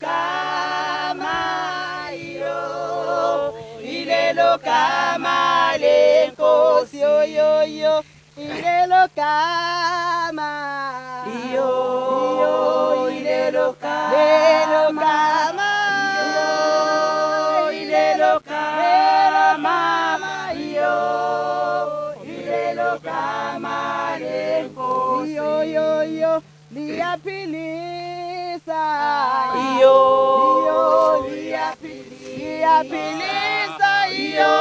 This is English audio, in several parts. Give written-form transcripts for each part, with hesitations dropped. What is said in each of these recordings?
kama yo, ilelo kama lenkosi yo yo yo, ilelo kama yo, ilelo kama yo, ilelo kama yo, ilelo kama lenkosi yo yo yo, liyapilisa yo liyapilisa yo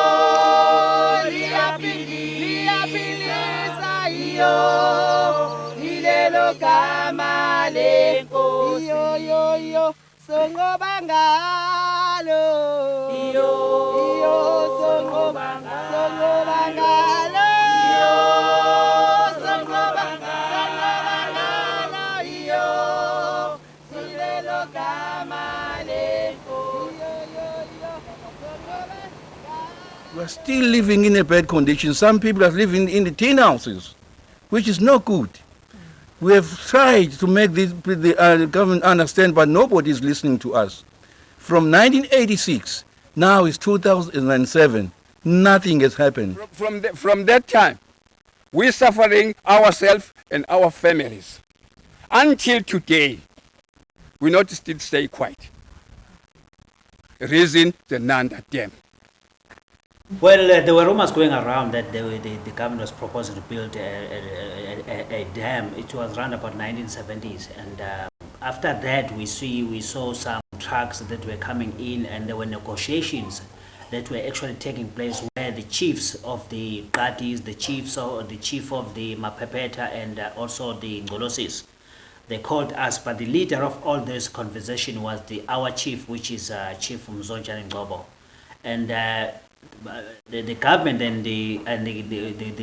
liyapilisa yo ilelo kama lenkosi yo songoba ngalo yo songoba ngalo yo songoba ngalo yo ilelo kama lenkosi We are still living in a bad condition. Some people are living in the tin houses, which is not good. We have tried to make the government understand, but nobody is listening to us. From 1986, now it's 2007, nothing has happened. From that time, we're suffering ourselves and our families. Until today, we not still stay quiet. Reason the Inanda Dam. Well, there were rumors going around that the government was proposing to build a dam. It was around about 1970s, and after that we saw some trucks that were coming in, and there were negotiations that were actually taking place where the chiefs of the Qatis, the chief of the Mapepeta, and also the Ngolosis, they called us, but the leader of all this conversation was our chief, which is Chief Mzonjani Ngobo, and the government and the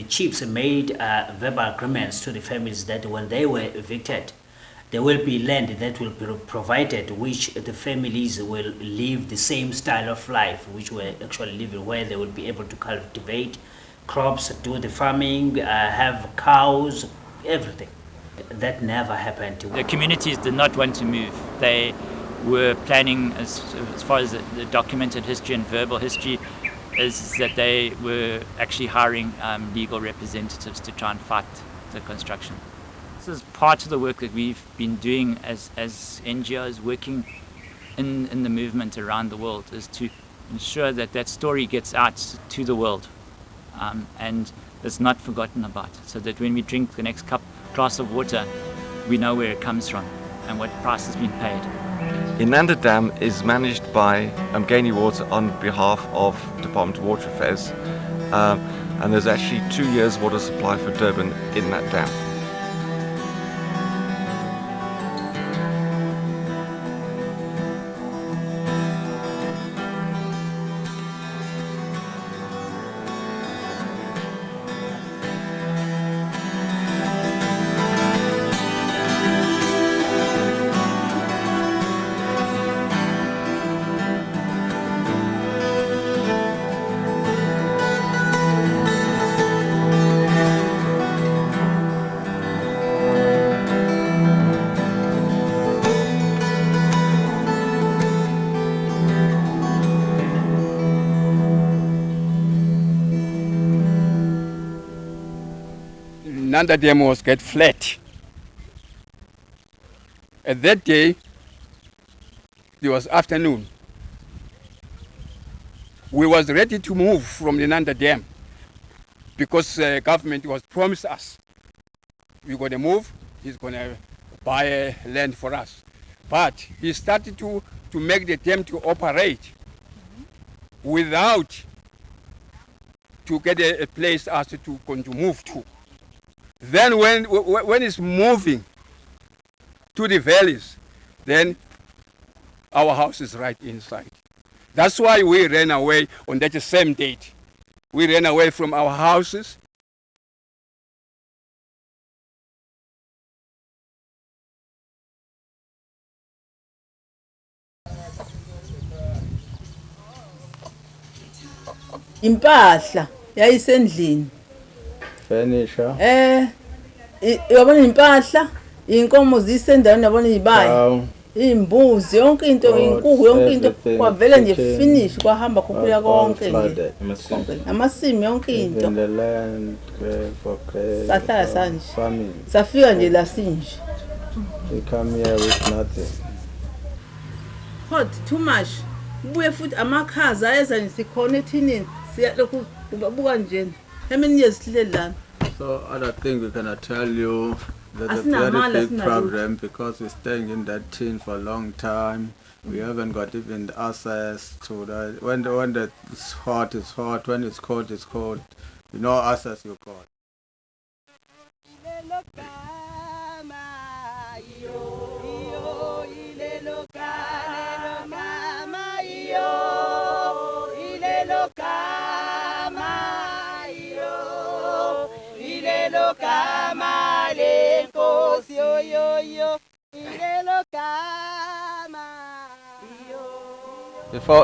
chiefs made verbal agreements to the families that when they were evicted, there will be land that will be provided, which the families will live the same style of life which we're actually living, where they will be able to cultivate crops, do the farming, have cows, everything. That never happened. The communities did not want to move. They were planning, as far as the documented history and verbal history, is that they were actually hiring legal representatives to try and fight the construction. This is part of the work that we've been doing as NGOs working in the movement around the world, is to ensure that that story gets out to the world and is not forgotten about, so that when we drink the next glass of water, we know where it comes from and what price has been paid. Inanda Dam is managed by Gaini Water on behalf of Department of Water Affairs, and there's actually 2 years water supply for Durban in that dam. Inanda Dam was get flat. At that day, it was afternoon. We was ready to move from the Inanda Dam because government was promised us we're going to move, he's going to buy land for us. But he started to make the dam to operate without to get a place us to move to. Then when it's moving to the valleys, then our house is right inside. That's why we ran away on that same date. We ran away from our houses. Impahla yayisendlini. Furniture. Yabona impahla, inkomo zisendaweni yabona ibayi. iy'mbuzi yonke into Goats, inkukhu yonke into everything, kwavele nje chicken, finish kwahamba khukhula all konke nje flooded. konke amasimu yonke into Even the land for sahlala sanje farming. safika nje la sinje We come here with nothing. hot too much kubuye futhi amakhaza ayeza nje sikhona ethinini siyalokhu ubuka njeni how many years sihleli lana. So other thing we cannot tell you that a Asinamali, very big asinalutho. problem because we're staying in that tin for a long time. We haven't got even access to that. When it's hot, it's hot. When it's cold, it's cold. You know, access you got.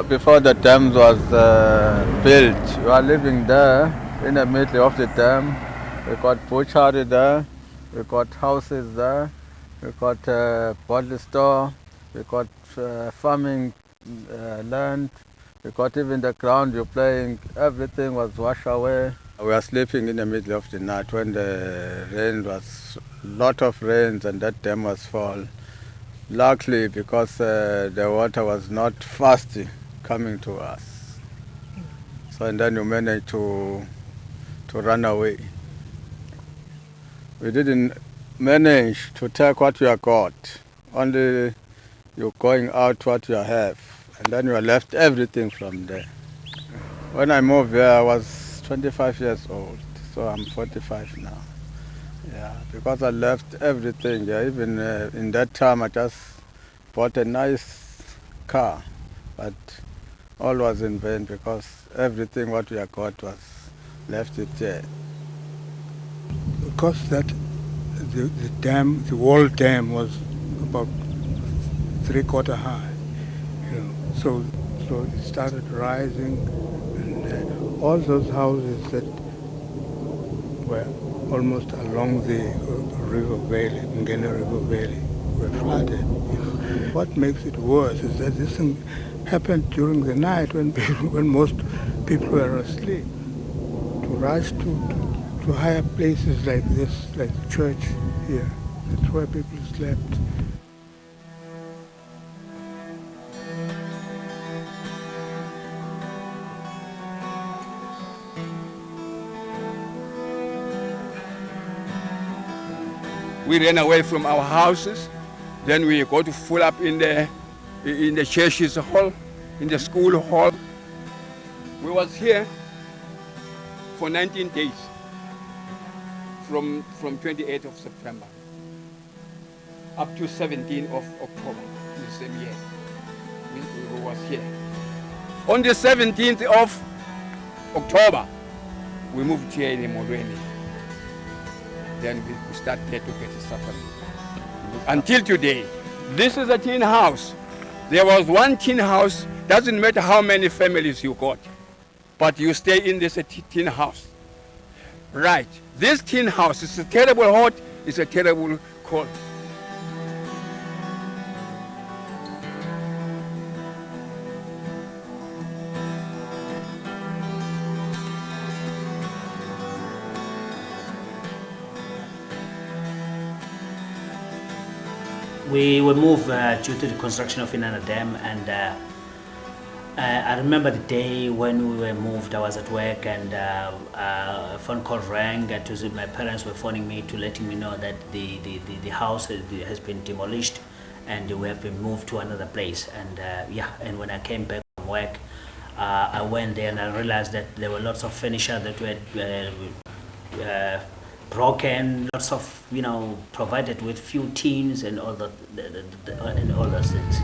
Before the dam was built, we are living there in the middle of the dam. We got butchery there, we got houses there, we got a bottle store, we got farming land, we got even the ground you're playing, everything was washed away. We were sleeping in the middle of the night when the rain was, lot of rains and that dam was full. Luckily, because the water was not fast coming to us. So and then we managed to run away. We didn't manage to take what we have got. Only you're going out what you have. And then you are left everything from there. When I moved here, I was 25 years old. So I'm 45 now. Yeah, because I left everything. Yeah, even in that time, I just bought a nice car, but all was in vain because everything what we had got was left it there. Because that the dam, the wall dam was about 3/4 high, you know, so it started rising, and all those houses that were almost along the river valley, Ngene River Valley, were flooded. You know. What makes it worse is that this thing happened during the night when most people were asleep. To rise to higher places like this, like the church here, that's where people slept. We ran away from our houses. Then we go to full up in the church's hall, in the school hall. We was here for 19 days, from 28th of September up to 17th of October in the same year. We was here. On the 17th of October, we moved here in Morweni. Then we start there to get suffering. Until today, this is a tin house. There was one tin house, doesn't matter how many families you got, but you stay in this tin house. Right, this tin house is a terrible hot, it's a terrible cold. We were moved due to the construction of Inanda Dam, and I remember the day when we were moved. I was at work, and a phone call rang. My parents were phoning me to letting me know that the house has been demolished, and we have been moved to another place. And and when I came back from work, I went there and I realized that there were lots of furniture that were broken, lots of, provided with few teams and all and all those things.